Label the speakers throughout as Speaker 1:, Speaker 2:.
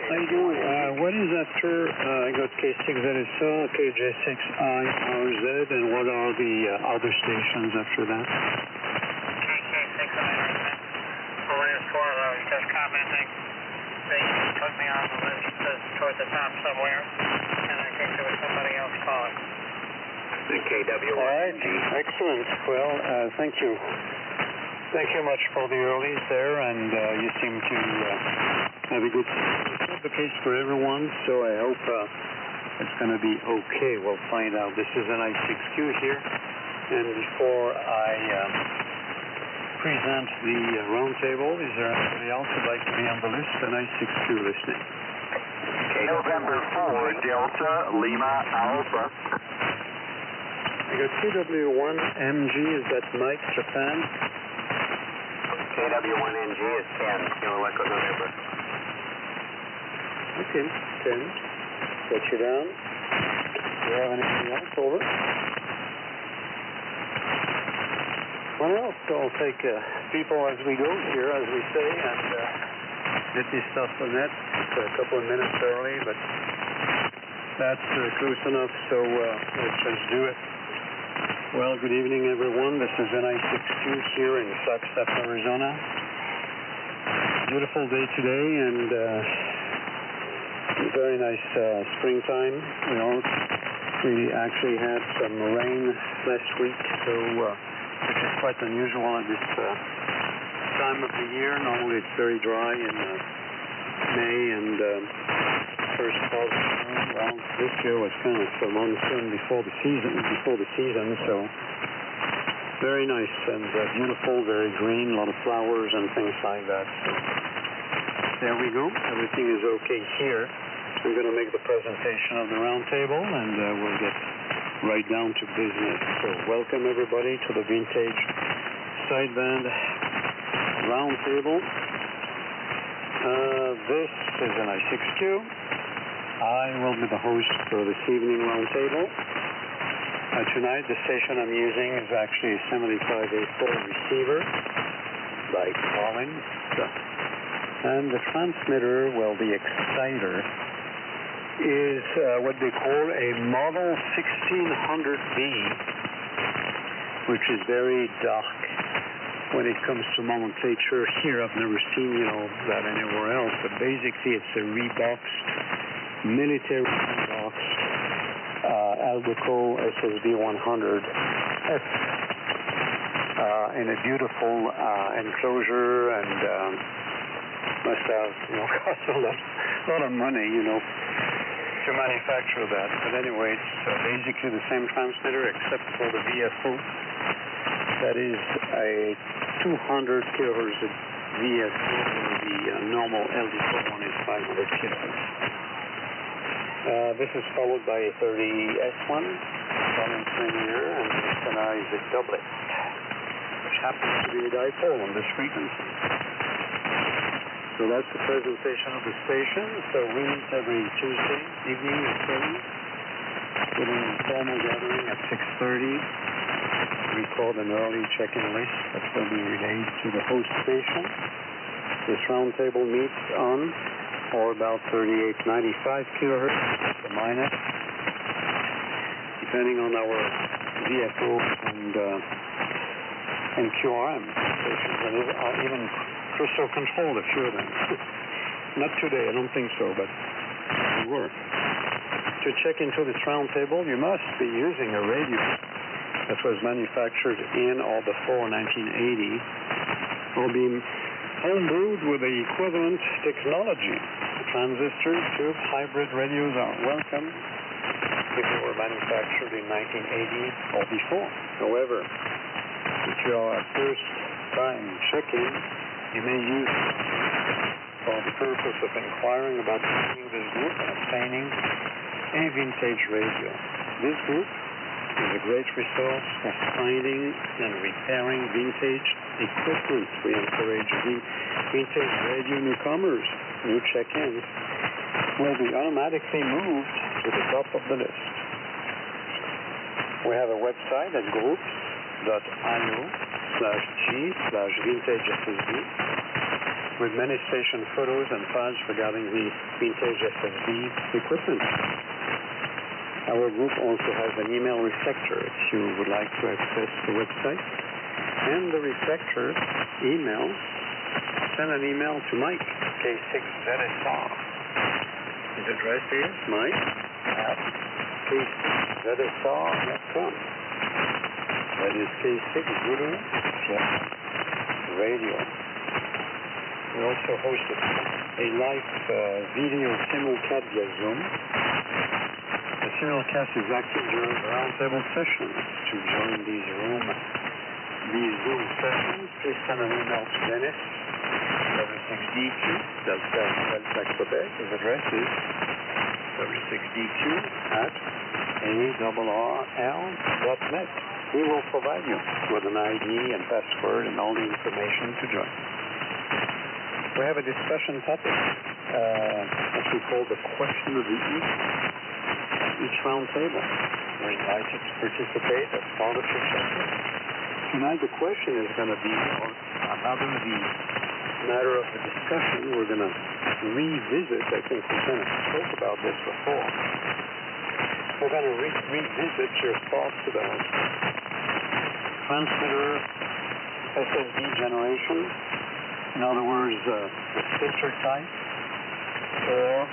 Speaker 1: How you doing? What is after I got K6ZSL, KJ6I, RZ, and what are the other stations after that?
Speaker 2: KJ6I, RZ. Well, there's four of those. Just commenting. They put me on the list toward the top somewhere, and I think there was somebody else calling.
Speaker 3: The KW1.
Speaker 1: All right. Excellent. Well, thank you. Thank you much for the earlies there, and you seem to have a good it's not the case for everyone, so I hope it's going to be okay. We'll find out. This is an I6Q here, and before I present the roundtable, is there anybody else who'd like to be on the list? An I6Q listening.
Speaker 3: November 4, Delta, Lima, Alpha.
Speaker 1: I got KW1MG, is that Mike, Japan?
Speaker 3: KW1NG is 10, Kilo Echo November.
Speaker 1: Okay, 10. Got you down. Do you have anything else? Over. Well, I'll take people as we go here, as we say, and get this stuff on net. It's a couple of minutes early, but that's close enough, so let's just do it. Well, good evening, everyone. This is NI6Q here in Flagstaff, Arizona. Beautiful day today, and very nice springtime. We actually had some rain last week, so which is quite unusual at this time of the year. Normally it's very dry in May and first part of June. Well, this year was kind of a monsoon before the season, so very nice and beautiful, very green, a lot of flowers and things like that. So there we go. Everything is okay here. I'm going to make the presentation of the roundtable, and we'll get right down to business. So welcome everybody to the Vintage Sideband Roundtable. This is an I6Q. I will be the host for this evening roundtable. Tonight, the station I'm using is actually a 75A4 receiver by Collins. And the transmitter, well, the exciter, is what they call a Model 1600B, which is very dark when it comes to nomenclature. Here, I've never seen, that anywhere else, but basically it's a reboxed, military reboxed Aldeco SSB 100F in a beautiful enclosure, and must have, cost a lot of money, to manufacture that. But anyway, it's basically the same transmitter except for the VFO. That is a 200 kilohertz VFO, and the normal LDO one is 500 kilohertz. This is followed by a 30S1 Collins linear, and this one is a doublet, which happens to be a dipole on this frequency. So that's the presentation of the station. So we meet every Tuesday evening at 7 with an informal gathering at 6:30. Record an early check-in list that will be relayed to the host station. This roundtable meets on or about 3895 kilohertz, plus or minus, depending on our VFO and QRM stations, and even crystal control, a few of them. Not today, I don't think so, but we were. To check into this roundtable, you must be using a radio that was manufactured in or before 1980, or be homebrewed with the equivalent technology. Transistors, tubes, hybrid radios are welcome if they were manufactured in 1980 or before. However, if you are a first-time check-in, you may use it for the purpose of inquiring about joining this group and obtaining a vintage radio. This group is a great resource for finding and repairing vintage equipment. We encourage vintage radio newcomers. New check-ins will be automatically moved to the top of the list. We have a website at groups.io/g/vintageSSB. with many station photos and files regarding the vintage SSB equipment. Our group also has an email reflector if you would like to access the website. And the reflector email, send an email to Mike, K6ZSR. His address is Mike at K6ZSR.com. That is K6 Zulu Radio. We also hosted a live video simulcast via Zoom. The simulcast is active during the roundtable sessions. To join these Zoom sessions, please send an email to Dennis, W6DQ, Delta Quebec. His address is W6DQ at ARRL.net. He will provide you with an ID and password and all the information to join. We have a discussion topic, what we call the question of the each round table. We're invited to participate as part of the session. Tonight the question is going to be, another the matter of the discussion, we're going to revisit, I think we kind of spoke about this before. We're going to revisit your thoughts about transmitter SSB generation. In other words, the filter type or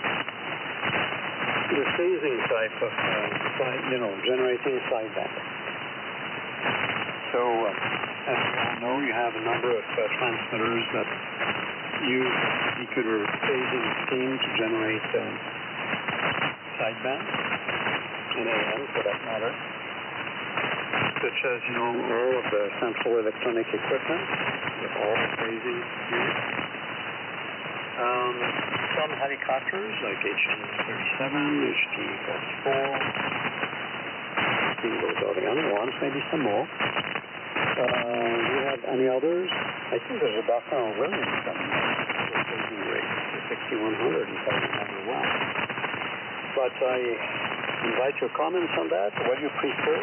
Speaker 1: the phasing type of, generating sideband. So, as you all know, you have a number of transmitters that use a particular phasing scheme to generate sideband, and AM for that matter, such as, all of the central electronic equipment with all the phasing units. Some helicopters like HT-37, HT-44, those are the other ones, maybe some more. Do you have any others? I think there's a Dr. Williams phasing rate, the 6100, if I remember well. But I invite your comments on that. What do you prefer?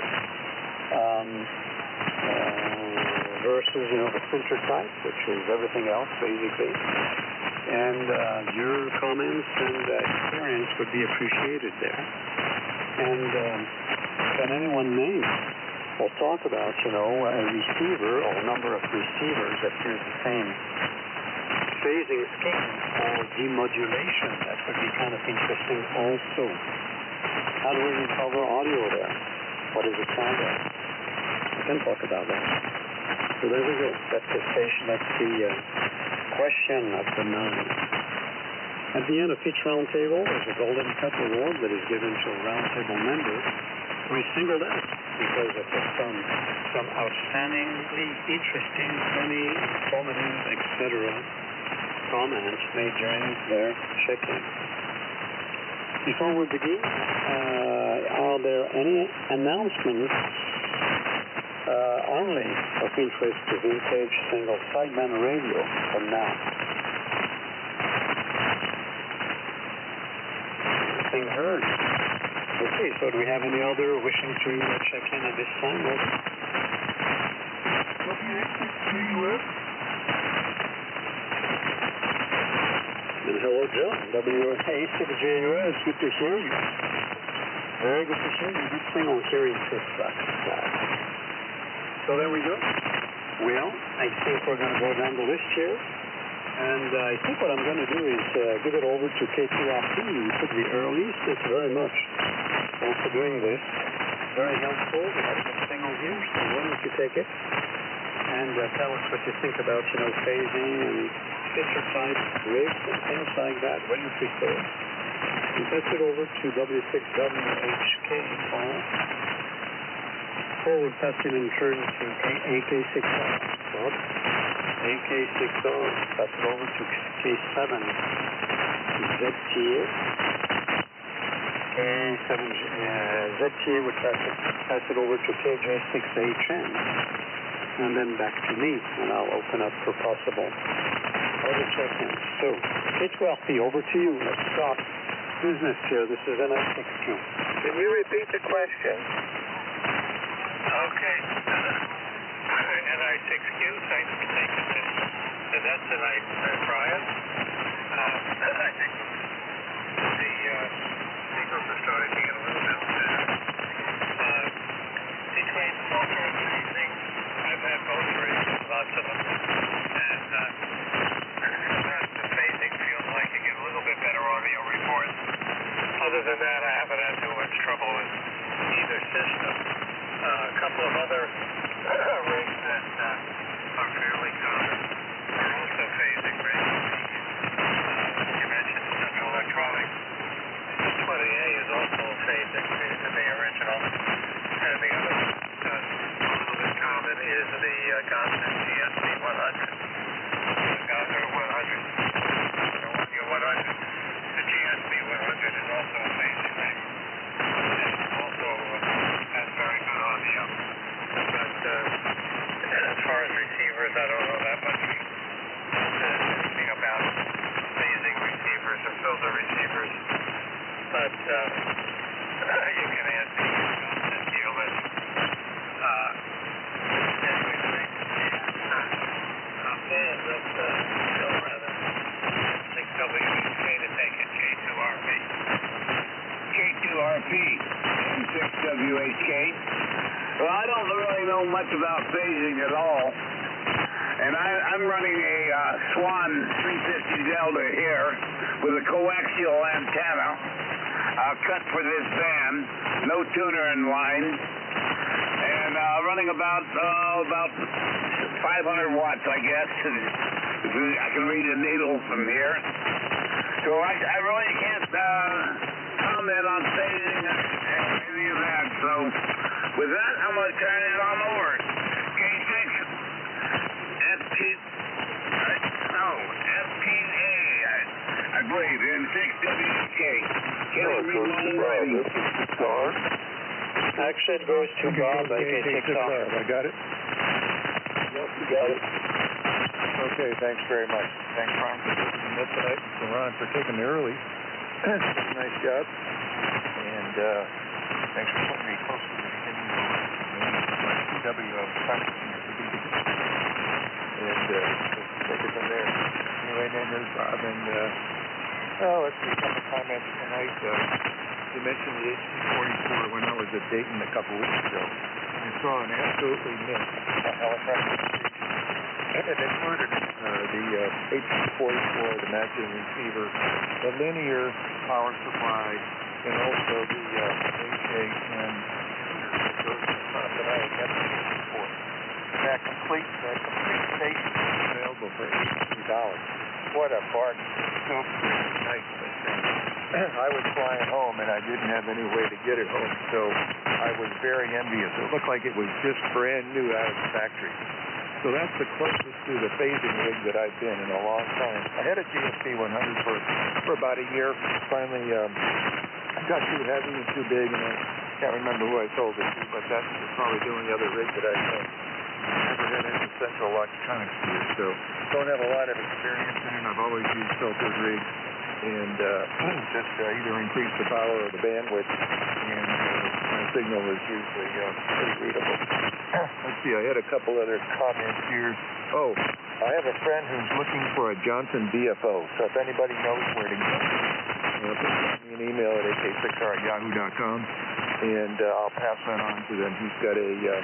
Speaker 1: Versus, the filter type, which is everything else, basically. And your comments and experience would be appreciated there. And can anyone name or talk about, a receiver or a number of receivers that use the same phasing scheme or demodulation? That would be kind of interesting also. How do we recover audio there? What does it sound like? We can talk about that. So there we go. That's the station. That's the question of the night. At the end of each roundtable, there's a Golden Cup award that is given to a roundtable member who is singled out because of some outstandingly interesting, funny, informative, etc. comments made during their check-in. Before we begin, are there any announcements only of interest to vintage single sideband radio for now? Nothing heard. Okay, so do we have any other wishing to check in at this time? And hello, Joe. W6JUS, good to hear you. Very good to hear you. Good thing on hearing this So there we go. Well, I think we're going to go down the list here. And I think what I'm going to do is give it over to K2RP, who took the early. Thank you very much for doing this. Very helpful. We have a good signal here, so why don't you take it and tell us what you think about, phasing and filter type, rigs, and things like that. What do you prefer? You pass it over to W6WHK Paul will pass it in turn to AK6R. Bob? AK6R. Pass it over to K7 ZTA. K7 ZTA would pass it over to KJ6HN. And then back to me, and I'll open up for possible other check-ins. So, K2RP, over to you. Let's start business here. This is NI6Q.
Speaker 3: Can you repeat the question?
Speaker 2: Okay. NI6Q, thanks for taking this the net tonight, Brian. I think the Eagles are starting to get a little bit better. Between Walter and Phasing, I've had both races, lots of them, and sometimes the Phasing feels like you get a little bit better audio reports. Other than that, I haven't had too much trouble with either system. A couple of other rigs that are fairly common are also phasing rigs. You mentioned Central Electronics. 20A is also phasing the original. And the other one that's a little bit common is the Gonson GSB 100. The Gonson 100. Your 100. The GSB 100 is also a phasing rig. And also has very good audio. But as far as receivers, I don't know that much anything about phasing receivers or filter receivers. But you can ask the Gonson deal that Paul built Bill rather 6WHK to take it J2RP.
Speaker 4: J2RP and 6WHK. Well, I don't really know much about phasing at all. And I'm running a Swan 350 Delta here with a coaxial antenna cut for this band, no tuner in line, and running about 500 watts, I guess. I can read a needle from here. So I really can't comment on phasing or any of that. So with that, I'm going to turn it on over. K6, FPA, I believe, and 6WK. Kelly Remote Writing.
Speaker 1: Accent goes to Bob, I can take it off.
Speaker 5: I got it?
Speaker 4: Yep, you got it.
Speaker 5: Okay, thanks very much. Thanks, Ron, for taking the net tonight, and Ron for taking me early. Nice job. And thanks for putting me close to the beginning of my CW of and take it from there. Anyway, my name is Bob, and let's see, a couple comments tonight. You mentioned the HC-44 when I was at Dayton a couple weeks ago. I saw an absolutely missed helicopter and it included the HC-44, the matching receiver, the linear power supply, and also the HA-10 that goes in the front that I had never seen before. That complete station is available for $83. What a bargain. So nice. I was flying home and I didn't have any way to get it home, so I was very envious. It looked like it was just brand new out of the factory. So that's the closest to the phasing rig that I've been in a long time. I had a GSB 100 for about a year. Finally, I got too heavy and too big, and I can't remember who I sold it to, but that was probably the only other rig that I've had. Never had any Central Electronics gear, so don't have a lot of experience in it. I've always used filtered rigs and just either increase the power or the bandwidth, and my signal is usually pretty readable. Let's see, I had a couple other comments here. Oh, I have a friend who's looking for a Johnson DFO, so if anybody knows where to go, send me an email at ak6r@yahoo.com, and I'll pass that on to them. He's got a radio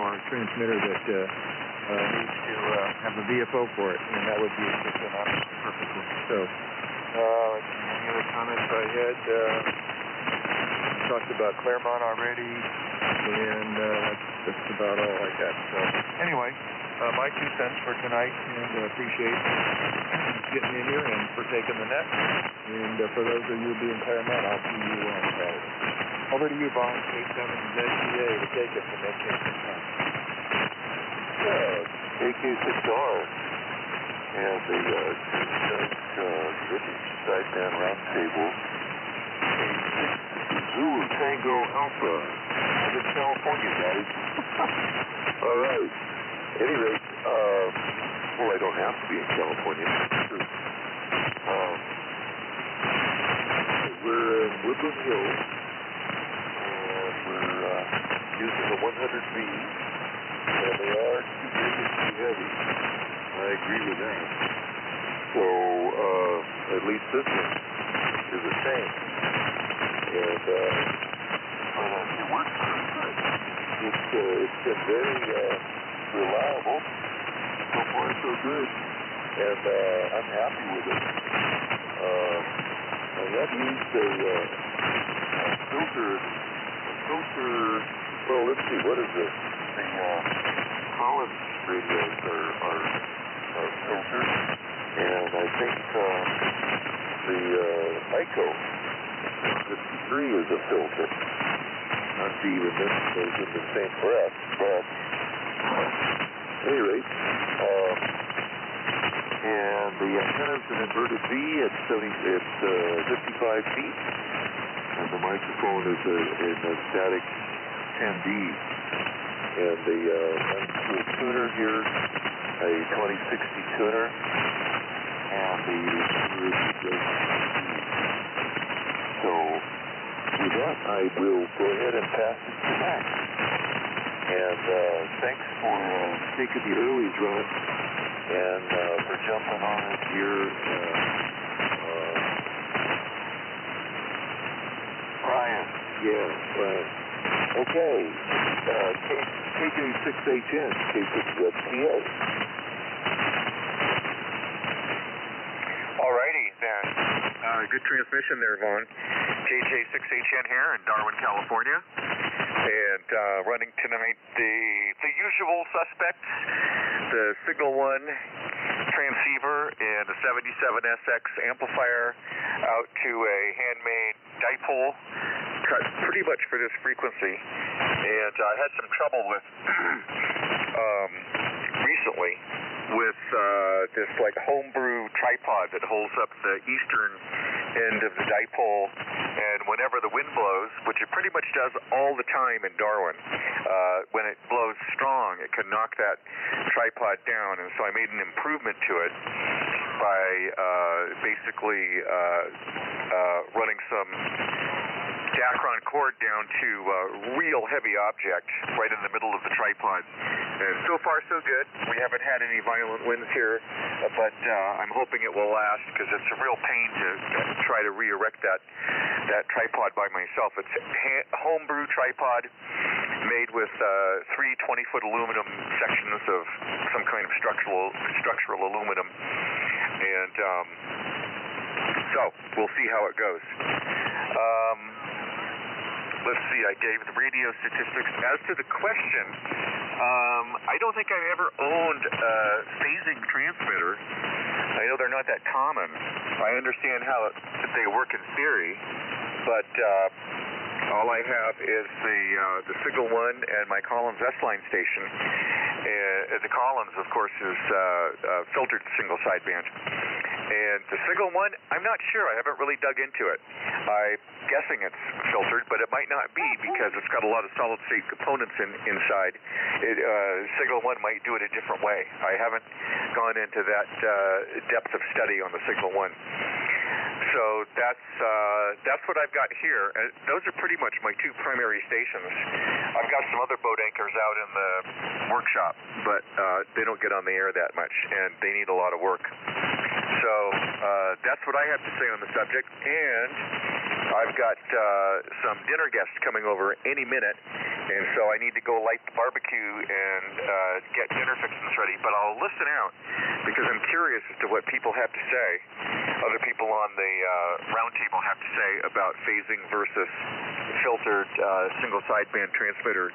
Speaker 5: or a transmitter that needs to have a VFO for it, and that would be just an option perfectly. So, let's see, any other comments I had? Talked about Claremont already, and that's about all I got. So, anyway, my 2 cents for tonight, and appreciate getting in here and for taking the net. And for those of you being Claremont, I'll see you on Saturday. Over to you, Vaughn, K7ZTA, to take it from AK6R.
Speaker 6: AK6R and the British sideband round table. Zulu Tango Alpha. I'm in California, guys. All right. Anyway, well, I don't have to be in California. We're in Woodland Hills, and we're using a 100V, and they are too big and too heavy. agree with that. So, at least this one is the same. And, it works pretty good. It's been very, reliable. So far, so good. And, I'm happy with it. I have used a filter, well, let's see, what is this? The, Collins radios are filtered, and I think the ICO 53 is a filter. Not to even mention those in the same breath, but at any rate, and the antenna is an inverted V at 55 feet, and the microphone is a static 10D. And the runs through a tuner here, a 2060 tuner, and the so with that, I will go ahead and pass it to Max. And thanks for taking the early run and for jumping on it here. Brian. Yeah, Brian. Okay. KJ6HN, K6ZTA.
Speaker 2: Alrighty then. Good transmission there, Vaughn. KJ6HN here in Darwin, California. And running tonight the usual suspects, the Signal 1 transceiver and a 77SX amplifier out to a handmade dipole cut pretty much for this frequency. And I had some trouble with recently with this like homebrew tripod that holds up the eastern end of the dipole, and whenever the wind blows, which it pretty much does all the time in Darwin, when it blows strong, it can knock that tripod down. And so I made an improvement to it by basically running some Dacron cord down to a real heavy object right in the middle of the tripod. And so far, so good. We haven't had any violent winds here, but I'm hoping it will last because it's a real pain to try to re-erect that tripod by myself. It's a homebrew tripod made with 3 20-foot aluminum sections of some kind of structural aluminum. And so we'll see how it goes. Let's see, I gave the radio statistics. As to the question, I don't think I've ever owned a phasing transmitter. I know they're not that common. I understand how they work in theory, but all I have is the Signal 1 and my Collins S-line station. The Collins, of course, is filtered single sideband. And the Signal 1, I'm not sure. I haven't really dug into it. I'm guessing it's filtered, but it might not be because it's got a lot of solid-state components inside. Signal 1 might do it a different way. I haven't gone into that depth of study on the Signal 1. So that's what I've got here. Those are pretty much my 2 primary stations. I've got some other boat anchors out in the workshop, but they don't get on the air that much, and they need a lot of work. So that's what I have to say on the subject, and I've got some dinner guests coming over any minute, and so I need to go light the barbecue and get dinner fixings ready. But I'll listen out because I'm curious as to what people have to say, other people on the round table have to say about phasing versus filtered single sideband transmitter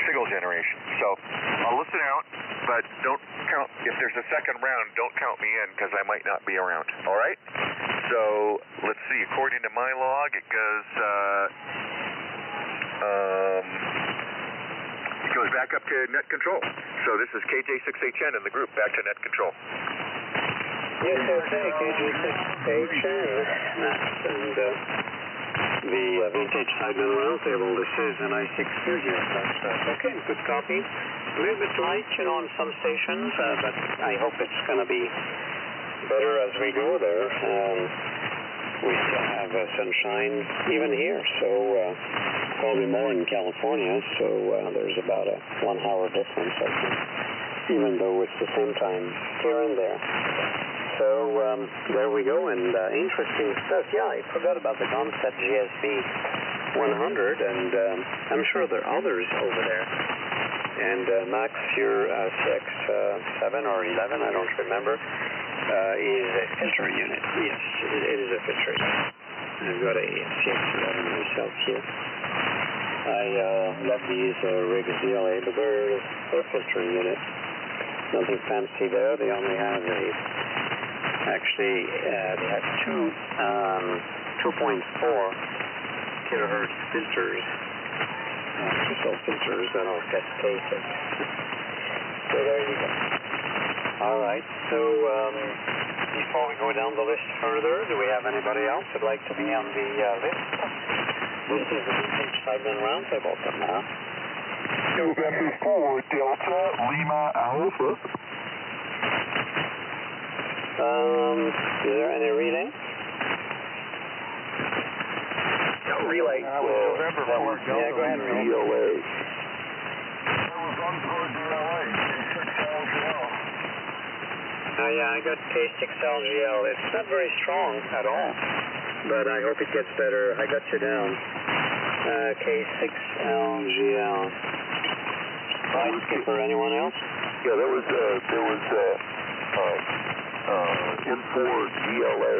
Speaker 2: signal generation. So I'll listen out, but don't count. If there's a second round, don't count me in because I might not be around. All right? So let's see. According to my log, it goes back up to net control. So this is KJ6HN in the group, back to net control.
Speaker 1: Yes, okay, KJ6HN, and the Vintage Sideman Roundtable. This is an I-6 Studio. Okay, good copy. A little bit light, on some stations, but I hope it's going to be better as we go there. We still have sunshine even here, so probably more in California, so there's about a 1 hour difference, I think. even though it's the same time here and there. So there we go, and interesting stuff. Yeah, I forgot about the Gonset GSB 100, and I'm sure there are others over there. And Max Fure CX7 or 11, I don't remember, is a filter unit. Yes, it is a filter unit. I've got a CX11 myself here. I love these rigs DLA, but they're a filtering unit. Nothing fancy there. They only have they have two 2.4 kilohertz filters, crystal filters that are cascaded. So there you go. All right. So before we go down the list further, do we have anybody else who'd like to be on the list? This is the Vintage Sideman Round Table now.
Speaker 6: November 4, Delta, Lima, Alpha.
Speaker 1: Is there any relay?
Speaker 5: No relay. November 4, Delta.
Speaker 1: Yeah, go ahead.
Speaker 6: DLA.
Speaker 1: Oh yeah, I got K6LGL. It's not very strong at all, but I hope it gets better. I got you down. K6LGL. Right, Skipper, anyone else?
Speaker 6: Yeah, there was M4 DLA.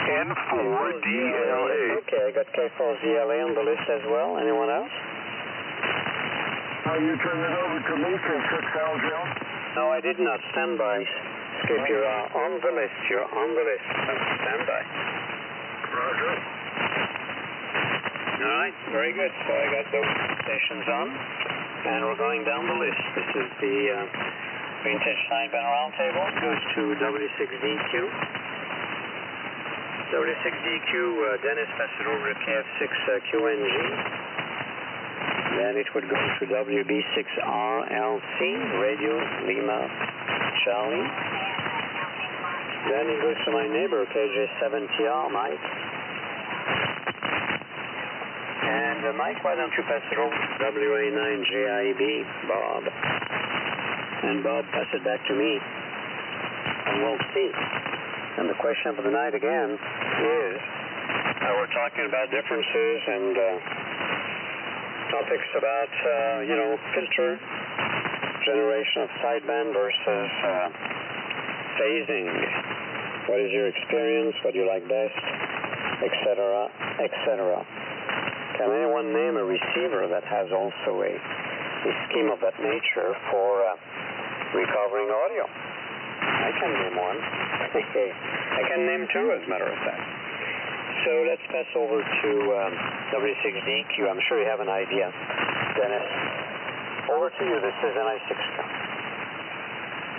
Speaker 6: N4 DLA.
Speaker 1: Okay, I got K4 DLA on the list as well. Anyone else?
Speaker 6: You turned it over to me for 6LGL?
Speaker 1: No, I did not. Stand by. Skip, you're on the list. You're on the list. Stand by.
Speaker 6: Roger.
Speaker 1: All right, very good. So I got those stations on, and we're going down the list. This is the Vintage Sideband Roundtable. It goes to W6DQ. W6DQ, Dennis passed it over to KF6QNG. Then it would go to WB6RLC, Radio Lima Charlie. Then it goes to my neighbor, KJ7TR, Mike. And Mike, why don't you pass it over to WA9JIB, Bob. And Bob, pass it back to me. And we'll see. And the question for the night again is, we're talking about differences and topics about, filter, generation of sideband versus phasing. What is your experience? What do you like best? Etc., etc. Can anyone name a receiver that has also a scheme of that nature for recovering audio? I can name one. I can name two, as a matter of fact. So let's pass over to W6DQ. I'm sure you have an idea. Dennis, over to you. This is NI6Q.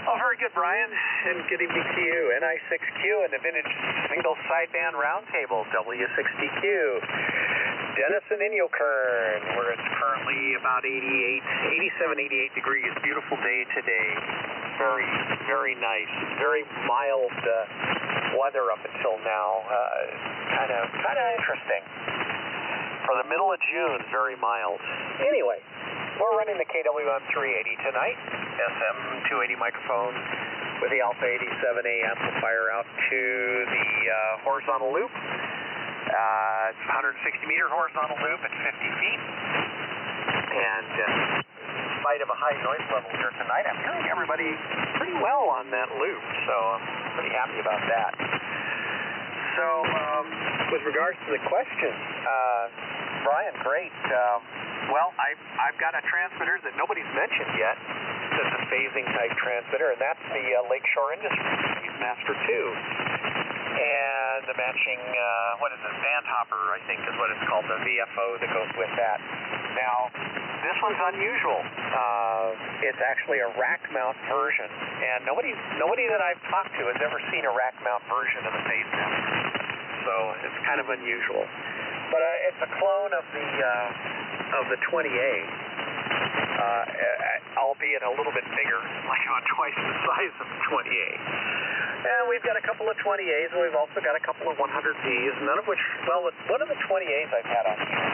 Speaker 2: Oh, very good, Brian. And good evening to you. NI6Q and the Vintage Single Sideband Roundtable, W6DQ. Denison Inyokern, where it's currently about 87, 88 degrees. Beautiful day today. Very, very nice. Very mild weather up until now. Kind of interesting. For the middle of June, very mild. Anyway, we're running the KWM 380 tonight. SM280 microphone with the Alpha 87A amplifier out to the horizontal loop. It's 160-meter horizontal loop at 50 feet. And in spite of a high noise level here tonight, I'm hearing everybody pretty well on that loop, so I'm pretty happy about that. So, with regards to the question, Brian, great. Well, I've got a transmitter that nobody's mentioned yet. It's a phasing type transmitter, and that's the Lakeshore Industries Master 2. And the matching, band hopper, I think is what it's called, the VFO that goes with that. Now, this one's unusual. It's actually a rack mount version, and nobody that I've talked to has ever seen a rack mount version of the phase master. So it's kind of unusual. But it's a clone of the 20A, albeit a little bit bigger, like about twice the size of the 20A. And we've got a couple of 20As, and we've also got a couple of 100Bs, none of which, well, one of the 20As I've had on here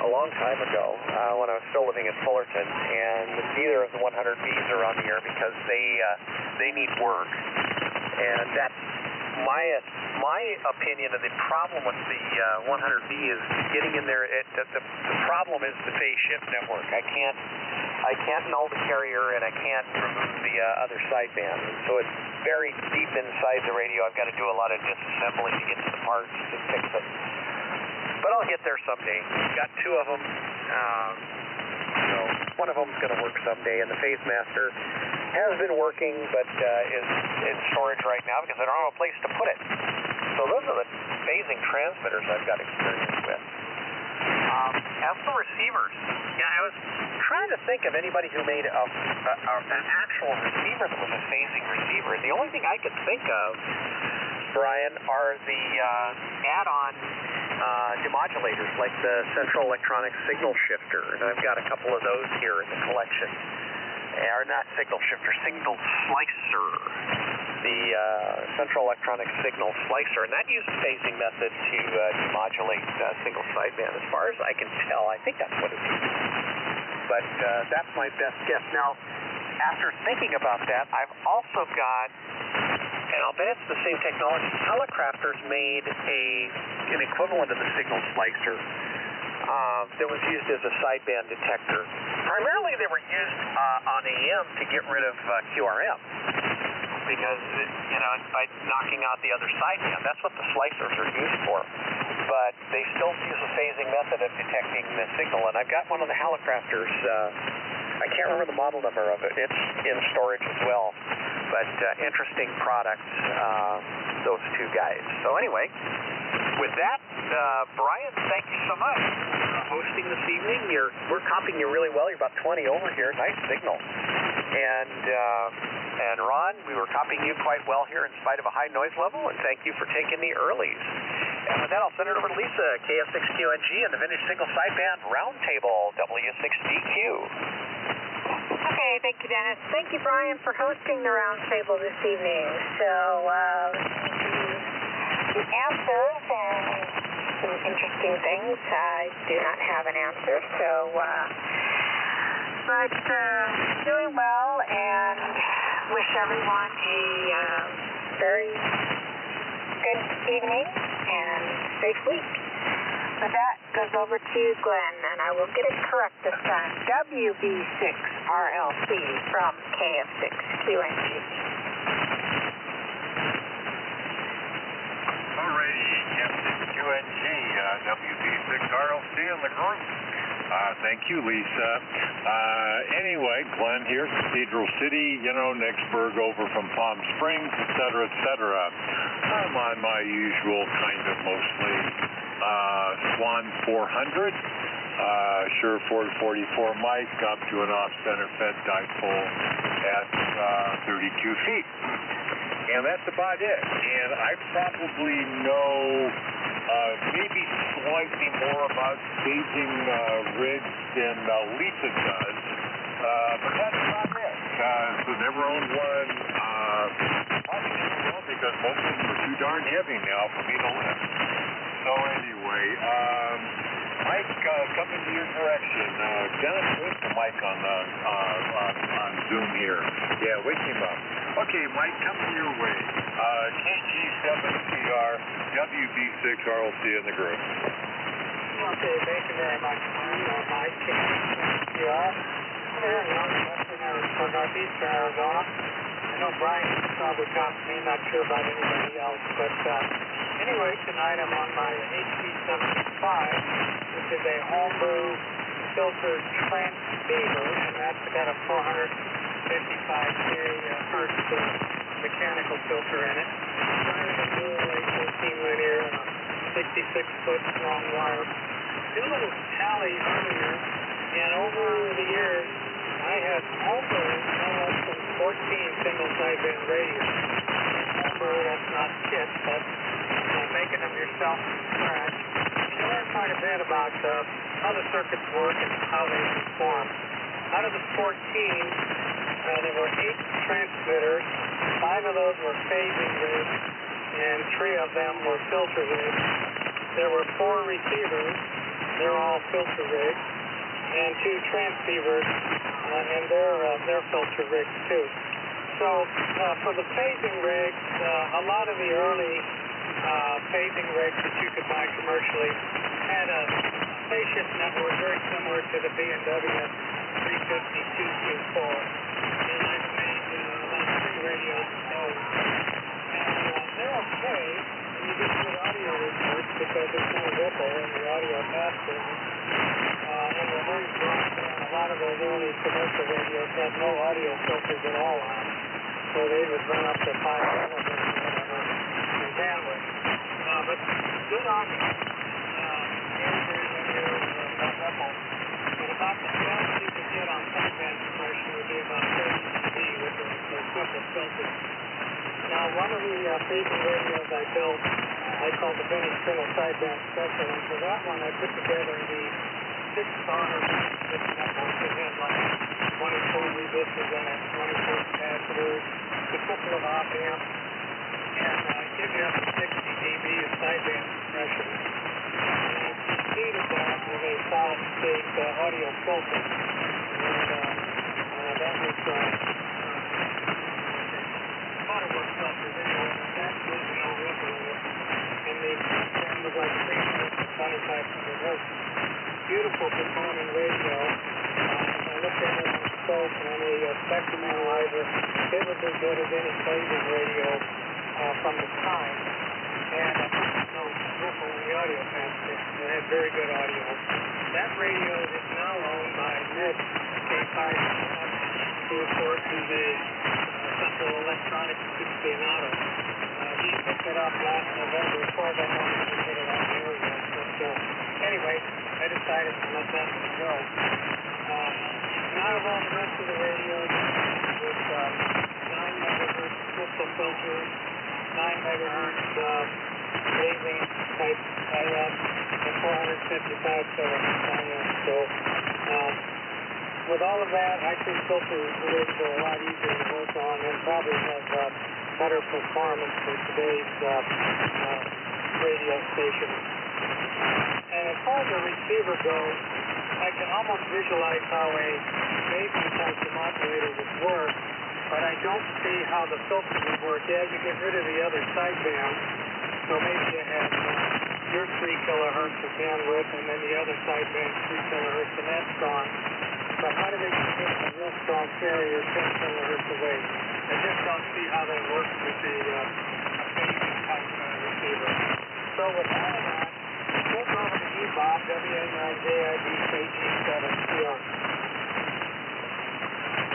Speaker 2: a long time ago when I was still living in Fullerton, and neither of the 100Bs are on the air because they need work. And that's my opinion of the problem with the 100B is getting in there. The problem is the phase shift network. I can't null the carrier, and I can't remove the other sideband. So it's buried deep inside the radio. I've got to do a lot of disassembly to get to the parts to fix it. But I'll get there someday. We've got two of them. One of them is going to work someday, and the Phase Master has been working, but is in storage right now because I don't have a place to put it. So those are the phasing transmitters I've got experience with. As for receivers, I was trying to think of anybody who made an actual receiver that was a phasing receiver. The only thing I could think of, Brian, are the add-on demodulators, like the Central Electronic Signal Shifter, and I've got a couple of those here in the collection. Or not signal shifter, signal slicer. The Central Electronic Signal Slicer, and that uses phasing method to demodulate single sideband. As far as I can tell, I think that's what it is. But that's my best guess. Now, after thinking about that, I've also got, and I'll bet it's the same technology, Telecrafters made an equivalent of the signal slicer that was used as a sideband detector. Primarily, they were used on AM to get rid of QRM. Because, by knocking out the other sideband, that's what the slicers are used for. But they still use a phasing method of detecting the signal. And I've got one of the Telecrafters. I can't remember the model number of it. It's in storage as well. But interesting products, those two guys. So anyway, with that, Brian, thank you so much for hosting this evening. We're comping you really well. You're about 20 over here. Nice signal. And Ron, we were copying you quite well here in spite of a high noise level, and thank you for taking the earlies. And with that, I'll send it over to Lisa, KF6QNG, and the Vintage Single Sideband Round Table, W6DQ.
Speaker 7: Okay, thank you, Dennis. Thank you, Brian, for hosting the round table this evening. So, the answers and some interesting things. I do not have an answer, so, but doing well, and wish everyone a very good evening and safe week. With that, goes over to Glenn, and I will get it correct this time. WB6RLC from KF6QNG.
Speaker 8: Alrighty, KF6QNG, WB6RLC in the group. Thank you, Lisa. Anyway, Glenn here, Cathedral City, Nexburg over from Palm Springs, etc., etc. I'm on my usual kind of mostly Swan 400, Sherford 44 mic up to an off-center fed dipole at 32 feet. And that's about it. And I probably know maybe slightly more about phasing rigs than Lisa does, but that's about it. So never owned one, probably never will, because most of them are too darn heavy now for me to lift. So anyway, Mike, coming to your direction. Dennis, where's the mic on Zoom here? Yeah, wake him up. Okay, Mike, coming your way. KG7CR, WB6RLC in the group.
Speaker 9: Okay, thank you very much, Mike. KG7CR, here in northeastern Arizona. I know Brian probably got me, not sure about anybody else, but anyway, tonight I'm on my HP75, which is a homebrew filter transceiver, and that's got a 455K hertz mechanical filter in it. Running a dual 814 linear and a 66-foot long wire. Do a little tally earlier, and over the years, I had homebrew no less than 14 single sideband radios. Homebrew, that's not kit, that's making them yourself from scratch. You learn quite a bit about how the circuits work and how they perform. Out of the 14, there were 8 transmitters. 5 of of those were phasing rigs, and 3 of them were filter rigs. There were 4 receivers, they're all filter rigs, and 2 transceivers, and they're filter rigs too. So for the phasing rigs, a lot of the early phasing rigs that you could buy commercially had a spaceship network very similar to the B&W 350-224, and I've made about 3 radios of those. And they're okay, and you get good audio reports because there's no ripple in the audio master. And they're very broadband. A lot of those early commercial radios had no audio filters at all on them, so they would run up to 5 megabits or whatever in bandwidth. But good audio, very, very linear, no ripple. But about the best you could get on sideband compression would be about 30 dB with the simple filters. Now, one of the phasing radios I built, I called the vintage single sideband special, and for that one I put together the 6-daughter network that had like 24 resistors in it, 24 capacitors, a couple of op amps, and give you up to 60 dB of sideband compression. And I succeeded that with a solid-state audio filter, and that was Butterworth filters anyway, but that was no ripple in it, and the sideband was like 300 to 2500 hertz. Beautiful performing radio. I looked at it on the scope and on the spectrum analyzer. It was as good as any phasing radio from the time. And no ripple in the audio transmitter. It had very good audio. That radio is now owned by Ned K5, who of course is a Central Electronics aficionado. He picked it up last November. As far as I know, he didn't get it on the air yet. But anyway, I decided to let that one go. Now of all the rest of the radios with 9 megahertz crystal filters, 9 megahertz phasing type IF, and 455 kilohertz IF. So with all of that, I think filter rigs are a lot easier to work on and probably have better performance for today's radio stations. And as far as the receiver goes, I can almost visualize how a phasing type modulator would work, but I don't see how the filter would work. Yeah, you get rid of the other sideband, so maybe you have your 3 kilohertz of bandwidth, and then the other sideband 3 kilohertz, and that's gone. But how do they get rid of a real strong carrier 10 kilohertz away? I just don't see how that works with a phasing type receiver. So with all of that, we'll go over to you, Bob, WA9JIB KG7TR.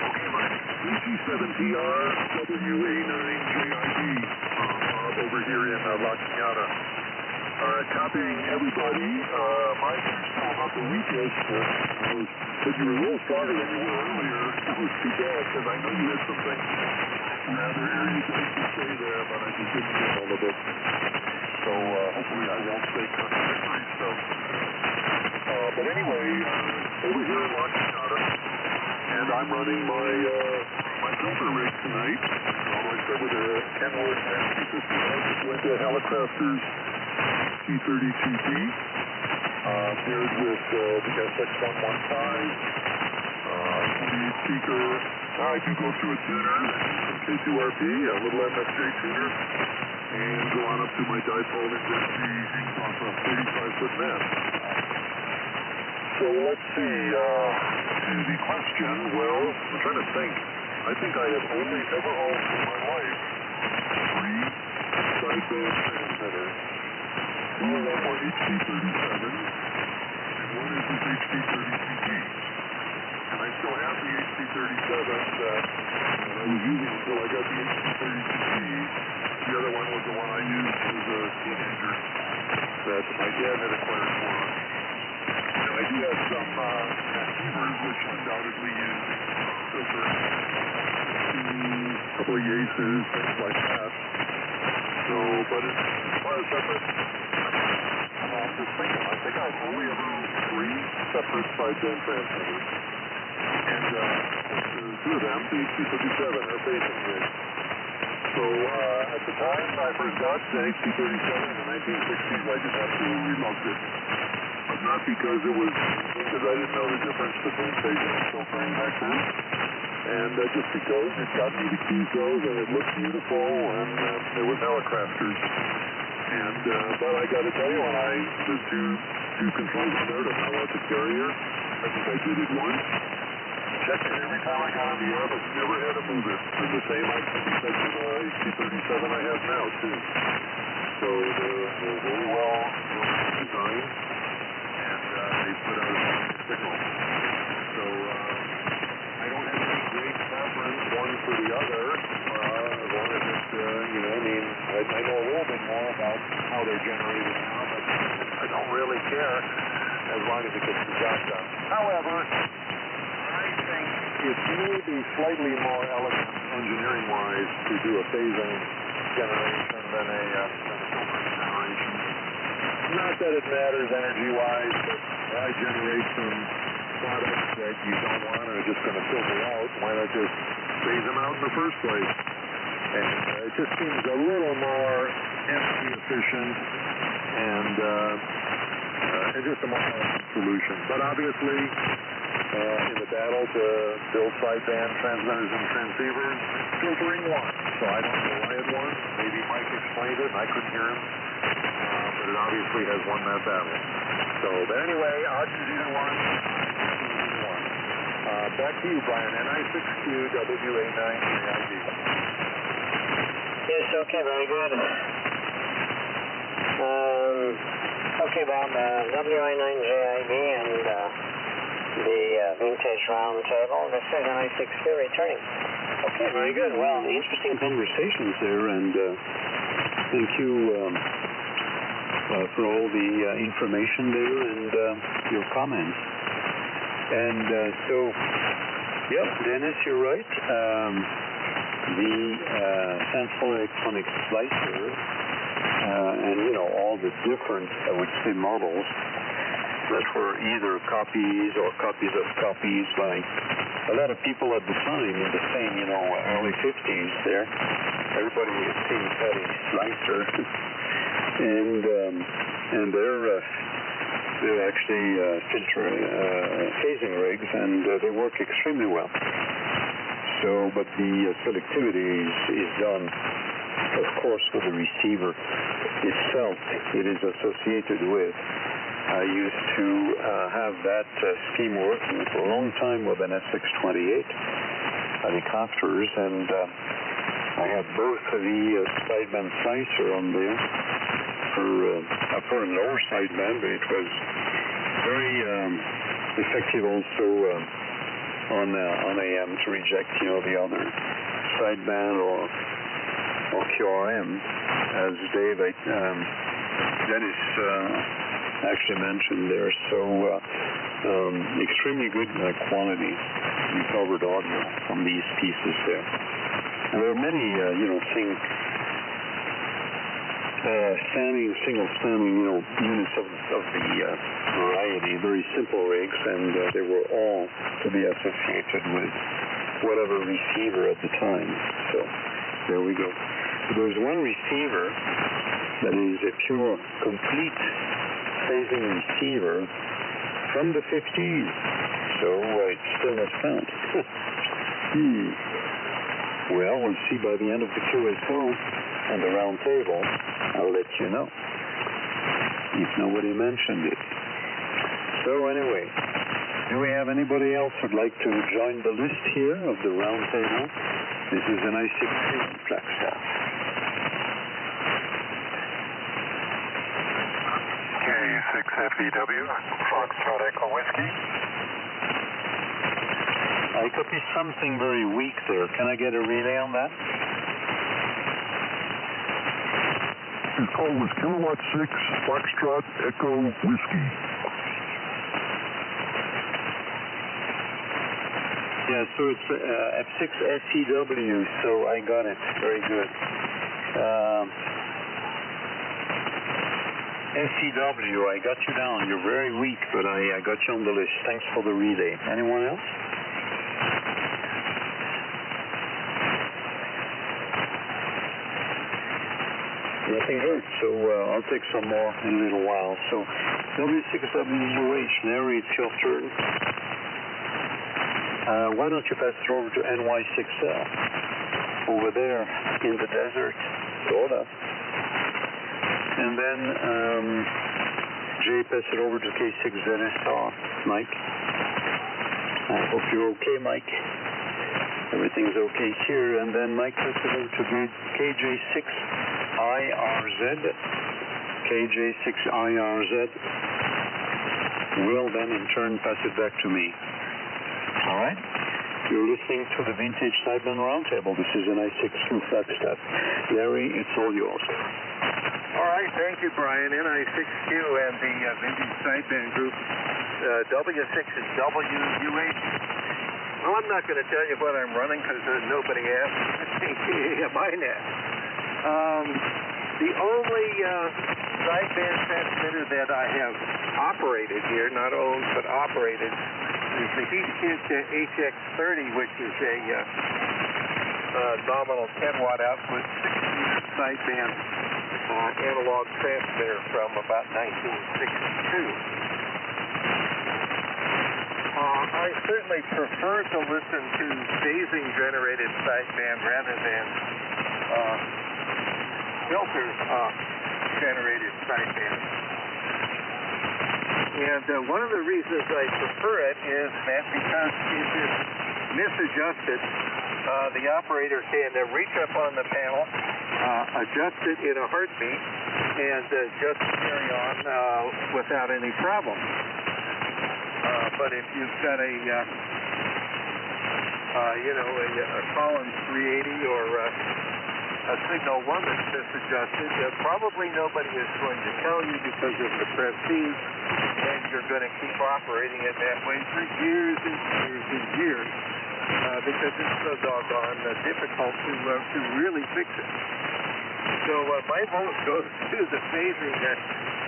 Speaker 6: Okay, Mike. KG7TR, WA9JIB. Bob over here in La Cañada. Copying everybody. Mike, you're still about the weakest. Said you were a little stronger than you were earlier. It was too bad because I know you had something rather erudite to say there, but I just didn't get all of it. So hopefully I won't say contradictory stuff. But anyway, over here in La Cañada, and I'm running my filter rig tonight. I start with a Kenworth N250 with the Helicrafters T32D, paired with the SX115, 28 speaker. I do go through a tuner, some K2RP, a little MFJ tuner, and go on up to my dipole inversion hangs off a 35-foot net. So let's see, to the question, well, I'm trying to think. I think I have only ever owned in my life 3 sideband transmitters. 2 of them are HD37s, and 1 is this HD32D. And I still have the HD37 that I was using until I got the HD32D. The other one was the one I used as a teenager that my dad had acquired for us. Now, I do have some transceivers which undoubtedly use filters, a couple of Yaces, things like that. So, but as far as separate, I'm just thinking, I think I've only ever used 3 separate sideband transmitters. And 2 of them, the HD57, are phasing rigs. So at the time I first got the HC-37 in the 1960s, I just absolutely loved it. But not because I didn't know the difference between phasing and filtering back then. And just because it got me to keys those, and it looked beautiful, and there were Telecrafters. And but I got to tell you, the two controls on there to fill out the carrier, I think I did it once. Checked it every time I got on the air, but never had to move it. And the same I can check with the HC-37 I have now too. So they're very well designed, and they put out a signal. So I don't have any great preference one for the other, as long as it's, I know a little bit more about how they're generated now, but I don't really care as long as it gets the job done. However, I think it may be slightly more elegant engineering-wise to do a phasing generation than a filtering generation. Not that it matters energy-wise, but I generate some products that you don't want and are just going to filter out. Why not just phase them out in the first place? And it just seems a little more energy efficient and just a more solution. But obviously, in the battle to build sideband transmitters and transceivers, filtering won. So I don't know why it won. Maybe Mike explained it and I couldn't hear him. But it obviously has won that battle. So, but anyway, odds is either one. Back to you, Brian. NI6QWA9JID.
Speaker 9: Yes, okay, very good. Okay, Bob, WA9JID and the Vintage Round Table. This is NI6Q returning. Okay, very good. Well,
Speaker 1: Interesting conversations there, and thank you for all the information there and your comments. And Dennis, you're right. The Central Electronics Slicer and, all the different, I would say, models that were either copies or copies of copies by a lot of people at the time in the same, early 50s there. Everybody seems had a slicer. and they're actually phasing rigs, and they work extremely well. So, but the selectivity is done, of course, with the receiver itself. It is associated with. I used to have that scheme working for a long time with an SX28 helicopters, and I had both the sideband slicer on there for upper and lower sideband, but it was very effective also on AM to reject, the other sideband or QRM, as Dennis actually mentioned there. So extremely good quality recovered audio from these pieces there. And there are many, single standing, units of the variety, very simple rigs, and they were all to be associated with whatever receiver at the time. So there we go. There's one receiver that is a pure, complete phasing receiver from the 50s. So it's still not found. Well, we'll see by the end of the QSO and the round table. I'll let you know if nobody mentioned it. So anyway, do we have anybody else who'd like to join the list here of the round table? This is an I-6 Flagstaff.
Speaker 6: K6FEW, Foxtrot Echo Whiskey.
Speaker 1: I copy something very weak there. Can I get a relay on that?
Speaker 6: His call was Kilowatt 6, Foxtrot Echo Whiskey.
Speaker 1: Yeah, so it's F6 SEW, so I got it. Very good. SEW, I got you down. You're very weak, but I got you on the list. Thanks for the relay. Anyone else? Nothing hurt, so I'll take some more in a little while. So W6WH, Mary, it's your turn. Why don't you pass it over to NY6L? Over there in the desert, sort of. And then Jay, pass it over to K6ZSR. Mike. I hope you're okay, Mike. Everything's okay here. And then Mike, pass it over to KJ6IRZ. KJ6IRZ will then in turn pass it back to me. All right? You're listening to the Vintage Sideband Roundtable. This is an I-62 Flagstaff. Larry, it's all yours.
Speaker 5: All right, thank you, Brian. NI6Q and the Vintage Sideband Group, W6 is WUH. Well, I'm not going to tell you what I'm running because nobody asked. Mine asked. The only sideband transmitter that I have operated here, not owned but operated, is the Heathkit HX30, which is a nominal 10-watt output, 6-meter sideband analog transmitter from about 1962. I certainly prefer to listen to phasing-generated sideband rather than filter-generated sideband. And one of the reasons I prefer it is that because if it's misadjusted, the operator can reach up on the panel, adjust it in a heartbeat, and just carry on without any problem. But if you've got a Collins 380 or a Signal 1 that's misadjusted, probably nobody is going to tell you because of the prestige, and you're going to keep operating it that way for years and years and years because it's so doggone difficult to really fix it. So my vote goes to the phasing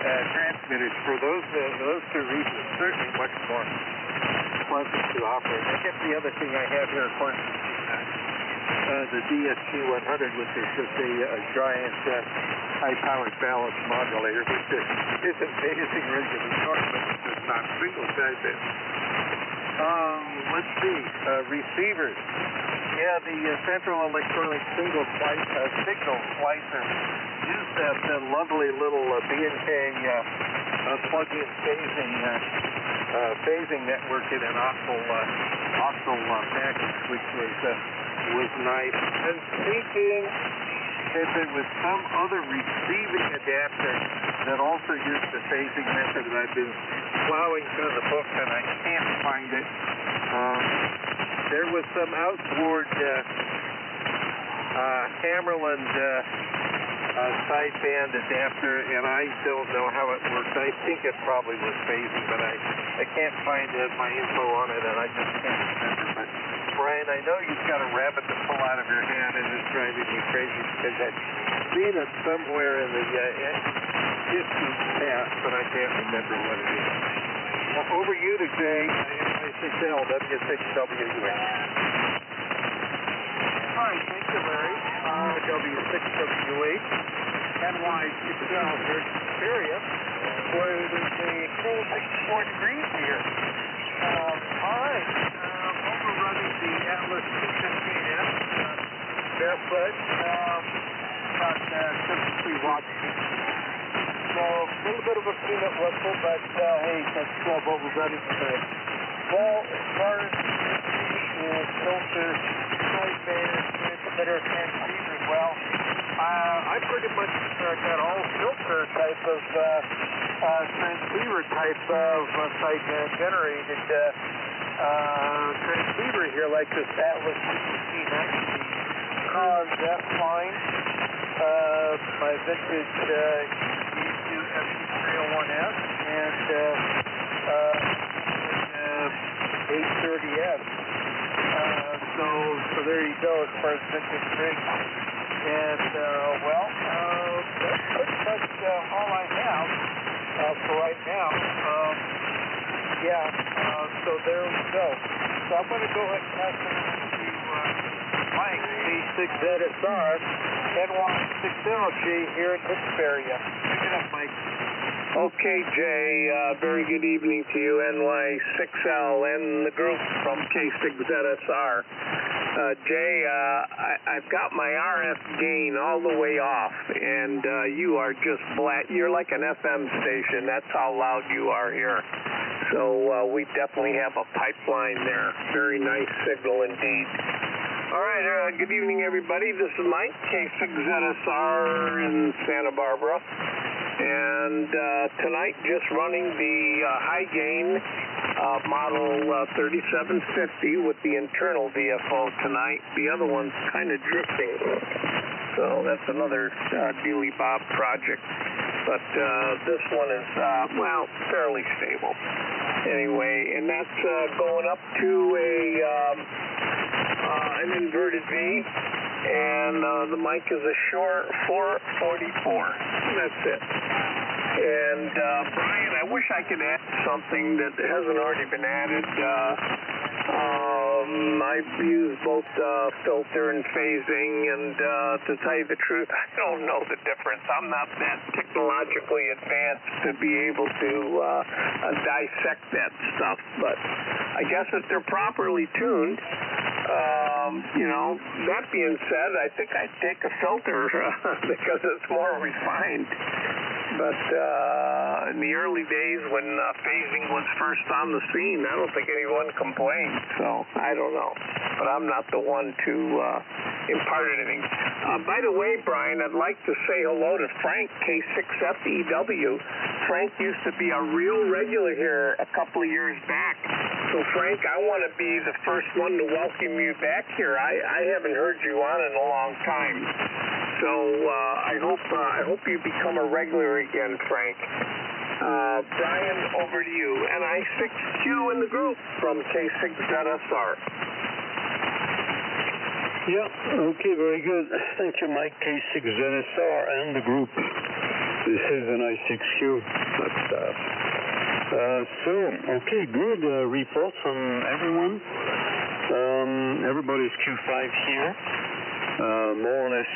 Speaker 5: transmitters for those two reasons. Certainly much more pleasant to operate. I guess the other thing I have here, of course, is the DSG-100, which is just a giant high-powered balance modulator, which is amazing regulatory, but it's just not single sideband. Let's see, receivers. Yeah, the Central Electronic Signal Splicer used that lovely little B&K plug-in phasing network in an octal package, which was nice. And thinking if there was some other receiving adapter that also used the phasing method, and I've been plowing through the book and I can't find it. There was some outboard Hammerland sideband adapter, and I don't know how it works. I think it probably was phasing, but I can't find my info on it, and I just can't remember. But Brian, I know you've got a rabbit to pull out of your hand, and it's driving me crazy because I've seen it somewhere in the distant past, but I can't remember what it is. Well, over you to Jay, NY6L, W6WH. Hi, thank you, Larry. W6WH, NY6L here in this area, where there's a cool 64 degrees here. All right, overrunning the Atlas 215S, barefoot, about 73 watts. So a little bit of a peanut whistle, but hey, that's what we're running today. Well, as far as filter, sideband, transmitter, transceiver, well, I pretty much got all filter type of transceiver type of sideband generated transceiver here, like this Atlas 215X, Cons F line, my vintage FT301S, and 830S. So there you go as far as vintage rigs. And, well, that's pretty much all I have for right now. So there we go. So I'm going to go ahead and pass it over to Mike, K6
Speaker 9: K6ZSR, N160G here in this area. Pick it up, Mike.
Speaker 3: Okay, Jay, very good evening to you, NY6L and the group from K6ZSR. Jay, I've got my RF gain all the way off, and you are just you're like an FM station. That's how loud you are here. So we definitely have a pipeline there. Very nice signal indeed. All right, good evening, everybody. This is Mike, K6ZSR in Santa Barbara. And tonight, just running the high gain model 3750 with the internal VFO tonight. The other one's kind of drifting. So that's another Dealey Bob project. But this one is, well, fairly stable. Anyway, and that's going up to an inverted V. And the mic is a short 444. That's it. And Brian, I wish I could add something that hasn't already been added. I've used both filter and phasing, and to tell you the truth, I don't know the difference. I'm not that technologically advanced to be able to dissect that stuff, but I guess if they're properly tuned, you know, that being said, I think I'd take a filter because it's more refined. But in the early days when phasing was first on the scene, I don't think anyone complained. So I don't know. But I'm not the one to impart anything. By the way, Brian, I'd like to say hello to Frank, K6FEW. Frank used to be a real regular here a couple of years back. So, Frank, I want to be the first one to welcome you back here. I haven't heard you on in a long time. So I hope you become a regular again, Frank. Brian, over to you. NI6Q in the group from K6ZSR.
Speaker 1: Yeah, okay, very good. Thank you, Mike, K6ZSR and the group. This is NI6Q. Okay, good report from everyone. Everybody's Q5 here. More or less,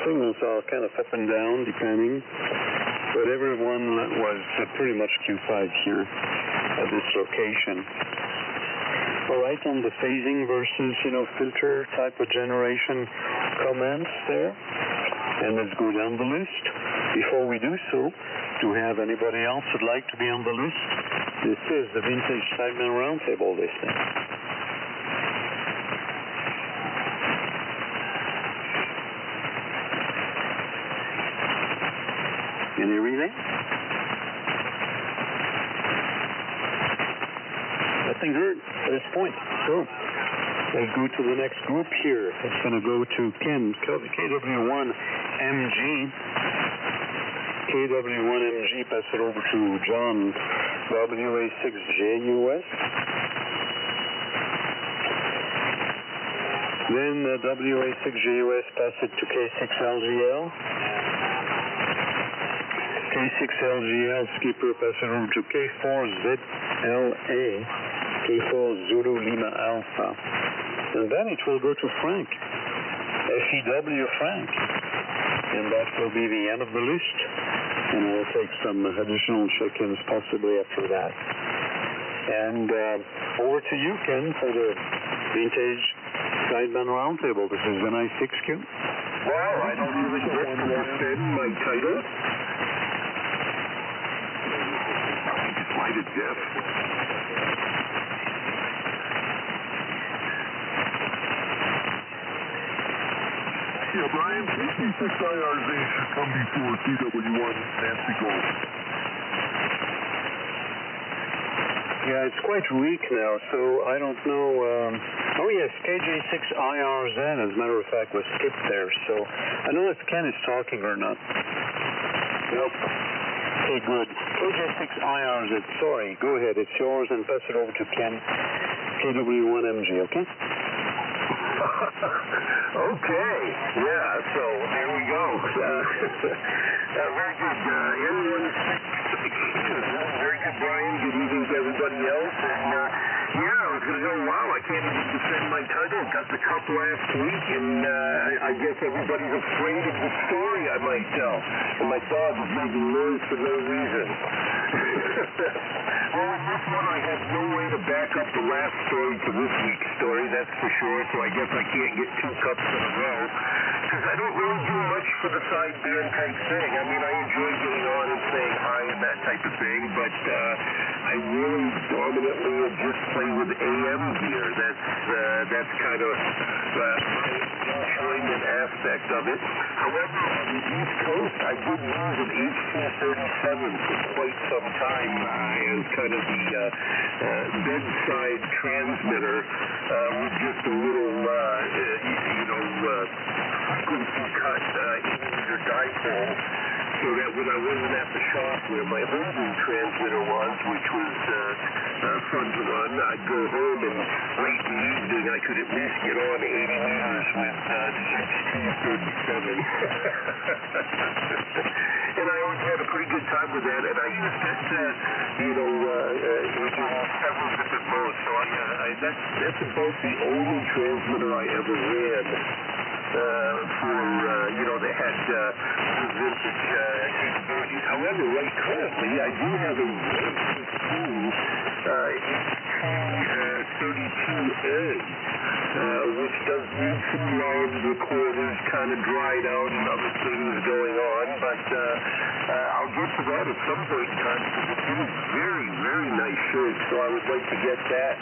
Speaker 1: signals are kind of up and down, depending. But everyone was pretty much Q5 here at this location. All right, on the phasing versus, filter type of generation comments there. And let's go down the list. Before we do so, do we have anybody else who'd like to be on the list? This is the Vintage Sideman Roundtable listing. Any relay? Nothing heard at this point. So, let's go to the next group here. It's going to go to Ken, KW1MG. KW1MG, pass it over to John, WA6JUS. Then WA6JUS, pass it to K6LGL. K6LGL skipper, pass it over to K4ZLA, K4 Zulu Lima Alpha. And then it will go to Frank, FEW Frank. And that will be the end of the list. And we'll take some additional check-ins possibly after that. And over to you, Ken, for the Vintage Sideman Roundtable. This is NI6Q.
Speaker 6: Well, I don't really understand my title. Why to death? Yeah, Brian, 56 IRZ should come before TW1 Nancy Gold.
Speaker 1: Yeah, it's quite weak now, so I don't know. Oh, yes, KJ6IRZ, as a matter of fact, was skipped there. So I don't know if Ken is talking or not. Nope. Okay, good. KJ6IRZ, sorry. Go ahead. It's yours, and pass it over to Ken, KW1MG, okay?
Speaker 3: Okay, yeah, so there we go. Very good, very good, Brian. Good evening to everybody else. And, yeah, I was going to go, wow, I
Speaker 4: can't even defend my title. Got the cup last week, and I guess everybody's afraid of the story I might tell. And my dog is making noise for no reason. Well, with this one, I have no way to back up the last story to this week's story, that's for sure, so I guess I can't get 2 cups in a row. Because I don't really do much for the side band type thing. I mean, I enjoy getting on and saying hi and that type of thing, but I really dominantly just play with AM gear. That's kind of my enjoyment aspect of it. However, on the East Coast, I did use an HT37 for quite some time as kind of the bedside transmitter with just a little, frequency cut 8-meter dipole, so that when I wasn't at the shop where my homebrew transmitter was, which was fun to run, I'd go home and late in the evening I could at least get on 80 meters with the HT37. And I always had a pretty good time with that, and I used it to, in several different modes. So that's about the only transmitter I ever ran that had vintage capabilities. However, right currently, I do have a very cool HT32A, which does need some love. Recorders kind of dried out and other things going on, but I'll get to that at some point in time because it's in very, very nice shape, so I would like to get that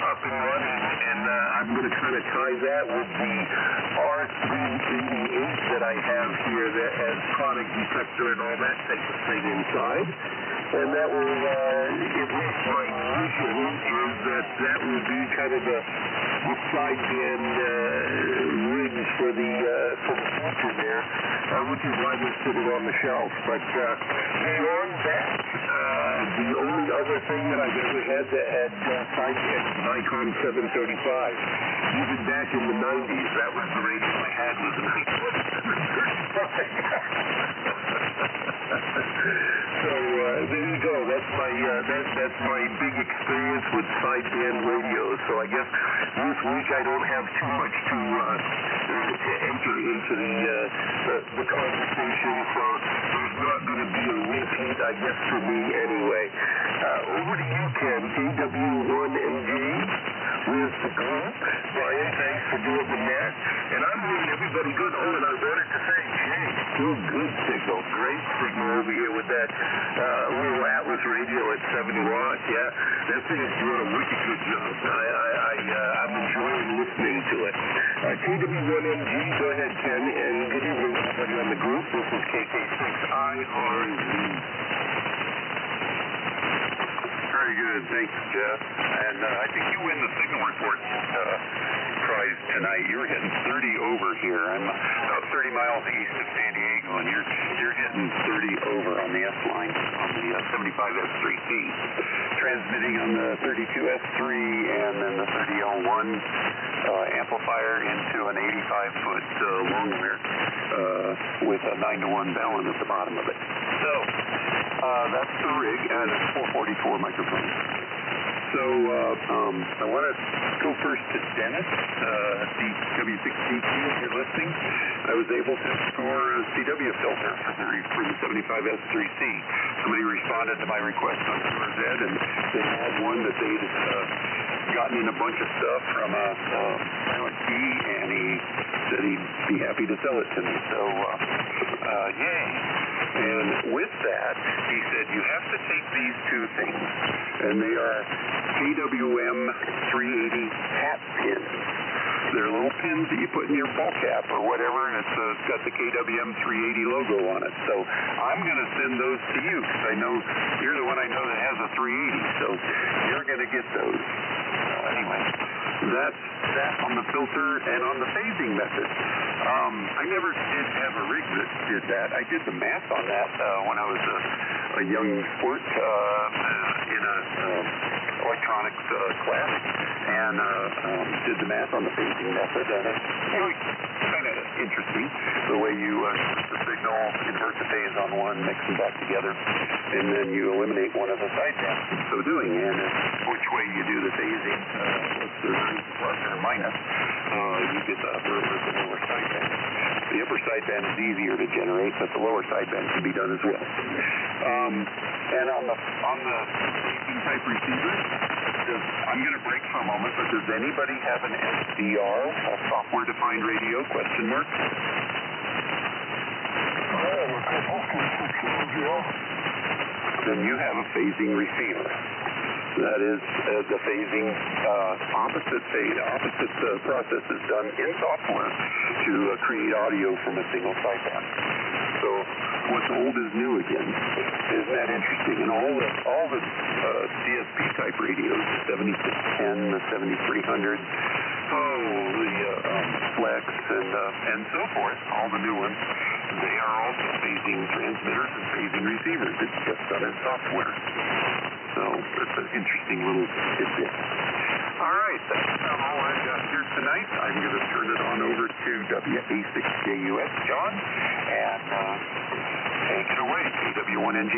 Speaker 4: up and running, and I'm going to kind of tie that with the R388 that I have here that has product detector and all that type of thing inside. And that will, at least my vision is that will be kind of the sideband rigs for the future there, which is why they're sitting on the shelf. But beyond that, the only other thing that I've ever had that had sideband is an Icon 735. Even back in the 90s, that was the radio I had, was an Icon 735. So there you go. That's my big experience with sideband radios. So I guess this week I don't have too much to enter into the conversation. So there's not going to be a repeat, I guess, for me anyway. Over to you, Ken. KW1MG with the group. Brian, thanks for doing the net. And I'm hearing everybody good. Oh, and I wanted to say, Jay, still good signal. Great signal over here with that little Atlas radio at 70 watts. Yeah, that thing is doing a wicked good job. I'm enjoying listening to it. KW1MG, go ahead, Ken, and good evening, everybody on the group. This is KK6IRZ.
Speaker 6: Very good. Thanks, Jeff. And I think you win the signal report prize tonight. You're hitting 30 over here. I'm about 30 miles east of San Diego, and you're hitting 30 over on the S line on the 75S3C. Transmitting on the 32S3 and then the 30L1 amplifier into an 85-foot long wire with a 9-to-1 ballon at the bottom of it. So that's the rig, and it's 444 microphone. So I want to go first to Dennis, W6DQ, if you're listening. I was able to score a CW filter for the 75S3C. Somebody responded to my request on QRZ, and they had one that they'd gotten in a bunch of stuff from a silent key, and he said he'd be happy to sell it to me. So, yay. And with that, he said, you have to take these 2 things, and they are KWM 380 hat pins. They're little pins that you put in your ball cap or whatever, and it's got the KWM 380 logo on it. So I'm going to send those to you because I know you're the one I know that has a 380, so you're going to get those. Anyway, that's that on the filter and on the phasing method. I never did have a rig that did that. I did the math on that when I was a young sport in a
Speaker 10: electronics class and did the math on the phasing method, and it's really kind of interesting the way you split the signal, invert the phase on one, mix them back together, and then you eliminate one of the sidebands in so doing. And which way you do the phasing, if there's plus or minus, you get the upper or the lower sideband. The upper sideband is easier to generate, but the lower sideband can be done as well. And on the phasing type receivers, I'm going to break for a moment, but does anybody have an SDR, a software-defined radio, question mark? Then you have a phasing receiver. That is the phasing opposite process is done in software to create audio from a single sideband. So what's old is new again. Isn't that interesting? And all the DSP type radios, the 7610, the 7300, the Flex, and so forth, all the new ones, they are also phasing transmitters and phasing receivers. It's just done in software. So it's an interesting little tidbit. All right, that's about all I've got here tonight. I'm going to turn it on over to WA6JUS, John, and take it away, KW1NG.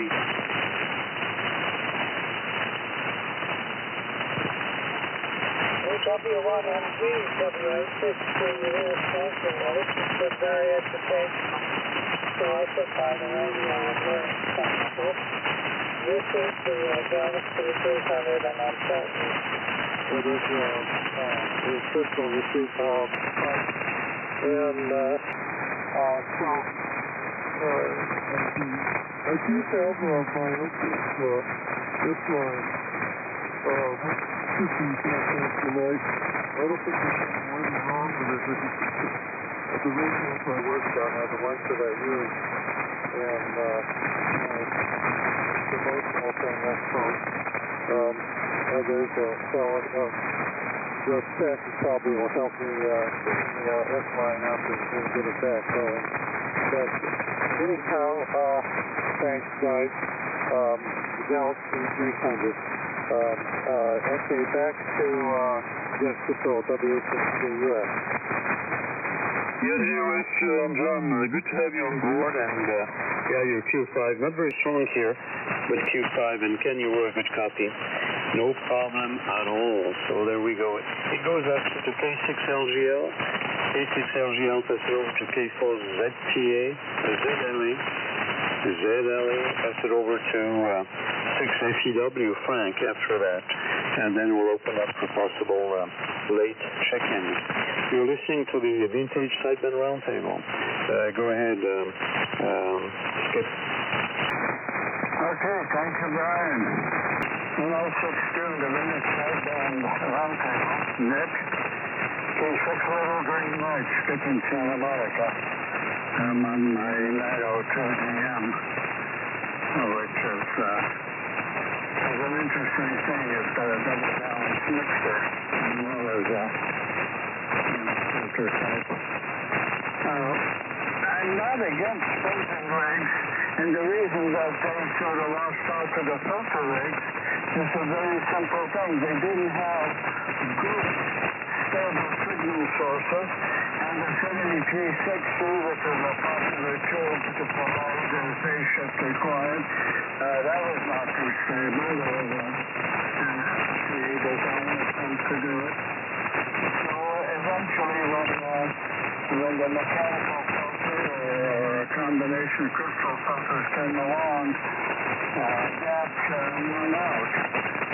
Speaker 9: W1NG, WA6JUS, this is very educational. So I put by the radio on very sensitive. This is the Galaxy 300, and I'm certain it is the crystal receiver. And so I do have my this line, which should be tonight. I don't think there's anything wrong with it. The radios I worked on are the ones that I use, and the promotional thing, I suppose. There's a solid, the tech probably will help me bring the S line up and get it back going. But anyhow, thanks guys. Galaxy 300. Okay, back to Jeff Control, WA6JUS.
Speaker 1: Yes, JUS, I'm John. Good to have you on board, and your Q5, not very strong here, but Q5, and Ken, you were a good copy. No problem at all. So there we go. It goes up to K6LGL. K6LGL passes over to K4ZTA, ZLA, pass it over to 6FEW, Frank, after that. And then we'll open up for possible late check-in. You're listening to the Vintage Sideband Round Table. Go ahead, Skip.
Speaker 9: Okay, thank you, Brian. 1062, the Vintage Sideband Round Table Net. K6 Little Green Light, Skip in Santa Monica. I'm on my 902 AM, which is an interesting thing. It's got a double balance mixer as well as a filter type. I'm not against phasing rigs, and the reason that they sort of lost out to the filter rigs is a very simple thing. They didn't have good, stable signal sources, and the 7360, which is a popular tool to provide the phase shift required, that was not too stable. There was a design attempt to do it. So eventually, when the mechanical filter or a combination of crystal filters came along, that went out.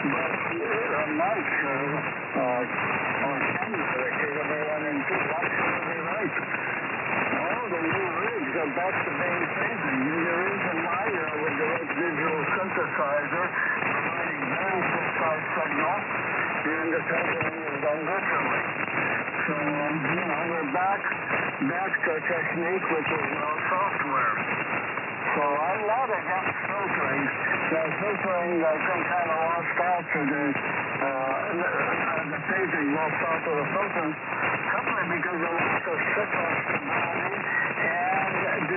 Speaker 9: But Mike or Ken KW1NG, absolutely right. All the new rigs are back to being phasing. The reason why with the digital synthesizer providing very precise signal, and the phasing is done digitally. So, we're back to a technique which is now software. So I'm not against filtering. Filtering, I think, kind of lost out to the phasing lost out to the filtering, simply because of lack of signal stability and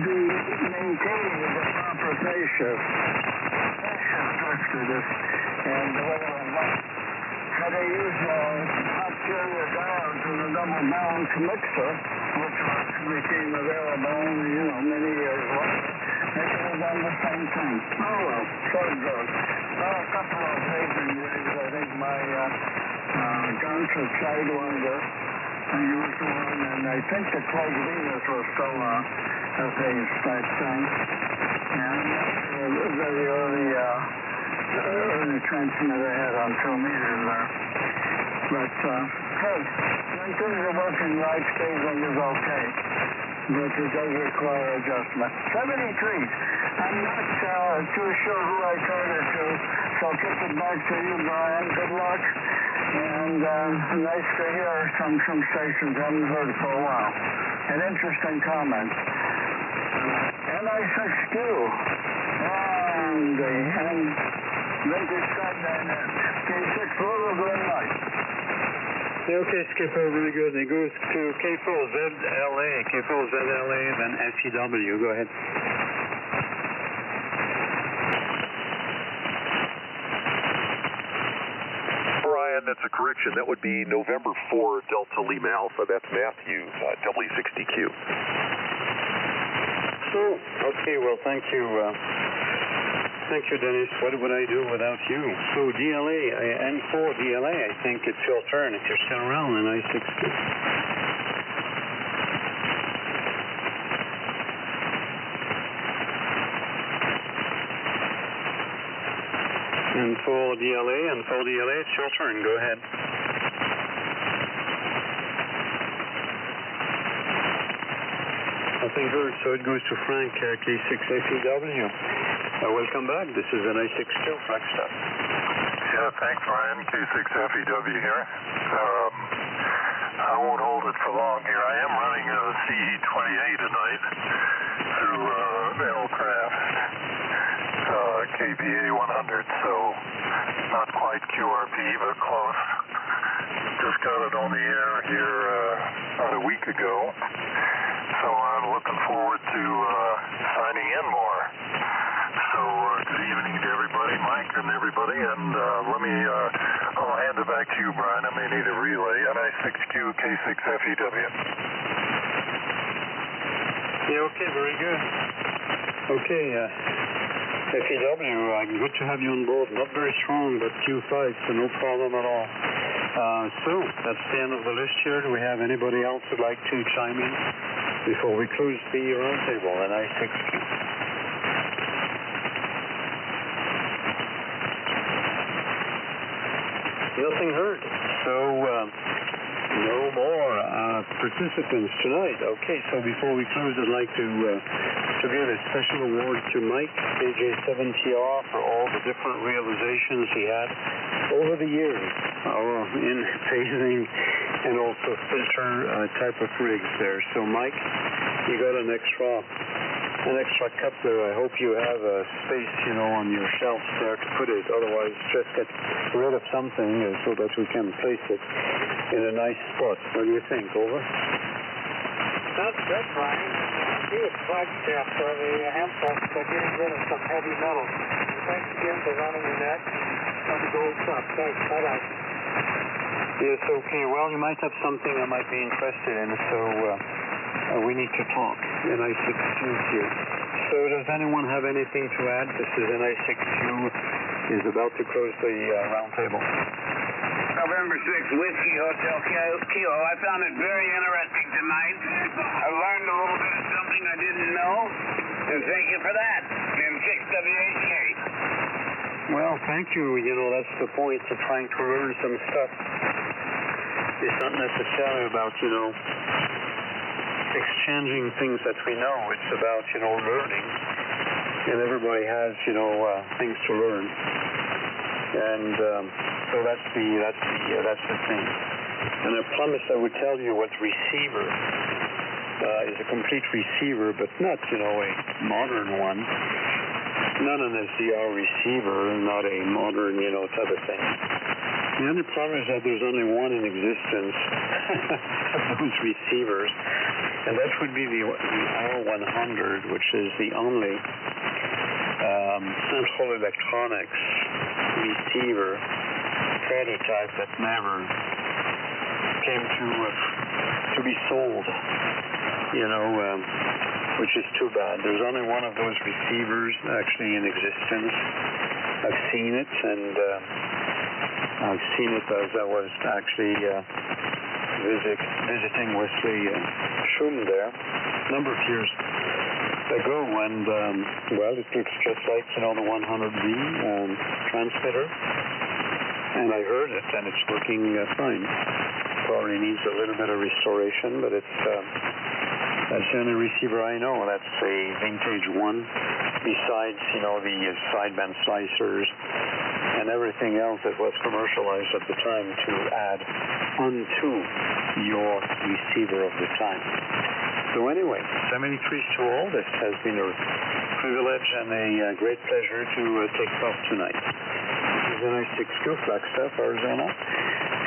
Speaker 9: the maintaining of the proper phase shift. Phase shift drifters
Speaker 4: with this, and had I used hot carrier diodes in a double balance mixer, which became available, many years later, they could have done the same thing. Oh, well, so it goes. Well, a couple of amazing days, I think my Gonsa Sidewinder, I used one, and I think the Craig Venus was still a phase type thing. And very early transmitter had on 2 meters there. But, hey, when things are working right, phasing is okay. But it does require adjustment. 73. I'm not too sure who I told it to, so I'll kick it back to you, Brian. Good luck. And nice to hear from some stations I haven't heard for a while. An interesting comment. NI6Q. And vintage Skynet. K6 Roller Green Light.
Speaker 1: Okay, Skipper, really good. It goes to K4ZLA, then FEW. Go ahead.
Speaker 10: Brian, that's a correction. That would be November 4 Delta Lima Alpha. That's Matthew, W60Q.
Speaker 1: Okay, well, thank you. Thank you, Dennis. What would I do without you? So DLA, N4 DLA, I think it's your turn if you're still around in I-6Q. N4 DLA, it's your turn. Go ahead. Nothing heard, so it goes to Frank, K6FEW. Welcome back. This is an I-6Q Flagstaff.
Speaker 8: Yeah, thanks, Ryan. K6FEW here. I won't hold it for long here. I am running a CE-28 tonight through Aircraft KBA 100, so not quite QRP, but close. Just got it on the air here about a week ago, so I'm looking forward to signing in more. So good evening to everybody, Mike and everybody, and I'll hand it back to you, Brian. I may need a relay, NI6Q K6FEW.
Speaker 1: Yeah, okay, very good. Okay, FEW, good to have you on board. Not very strong, but Q5, so no problem at all. So, that's the end of the list here. Do we have anybody else who'd like to chime in before we close the roundtable at I-6Q? Nothing heard. So, no more participants tonight. Okay, so before we close, I'd like to give a special award to Mike, KJ7TR, for all the different realizations he had over the years in phasing and also filter type of rigs there. So, Mike, you got an extra cup there. I hope you have a space, on your shelves there to put it. Otherwise, just get rid of something so that we can place it in a nice spot. What do you think? Over?
Speaker 9: That's good, Brian. He was Flagstaff for the Hempfest by getting rid of some heavy metals. Thanks again for running the net on the gold cup. Thanks. Bye-bye.
Speaker 1: Yes, okay. Well, you might have something I might be interested in, so we need to talk. NI6Q here. So does anyone have anything to add? This is NI6Q is about to close the roundtable.
Speaker 4: November 6th, Whiskey Hotel Kilo. I found it very interesting tonight. I learned a little bit of something I didn't know, and thank you for that. And 6WHK.
Speaker 1: Well, thank you. That's the point of trying to learn some stuff. It's not necessarily about, exchanging things that we know. It's about, learning. And everybody has, things to learn. And so that's the thing. And I promised I would tell you what receiver is a complete receiver, but not, a modern one. Not an SDR receiver, not a modern, type of thing. The only problem is that there's only one in existence of those receivers, and that would be the R100, which is the only Central Electronics receiver, prototype that never came to be sold, which is too bad. There's only one of those receivers actually in existence. I've seen it, and I've seen it as I was actually visiting with the Schum there a number of years ago, and it looks just like the 100V transmitter, and I heard it, and it's working fine. Probably needs a little bit of restoration, but it's that's the only receiver I know. That's a vintage one, besides the sideband slicers and everything else that was commercialized at the time to add onto your receiver of the time. So anyway, 73 is too old. This has been a privilege and a great pleasure to take off tonight. This is a nice 6-2 Flagstaff, Arizona.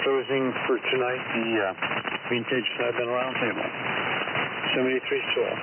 Speaker 1: Closing for tonight the Vintage Sideband Round Table. 73 is too old.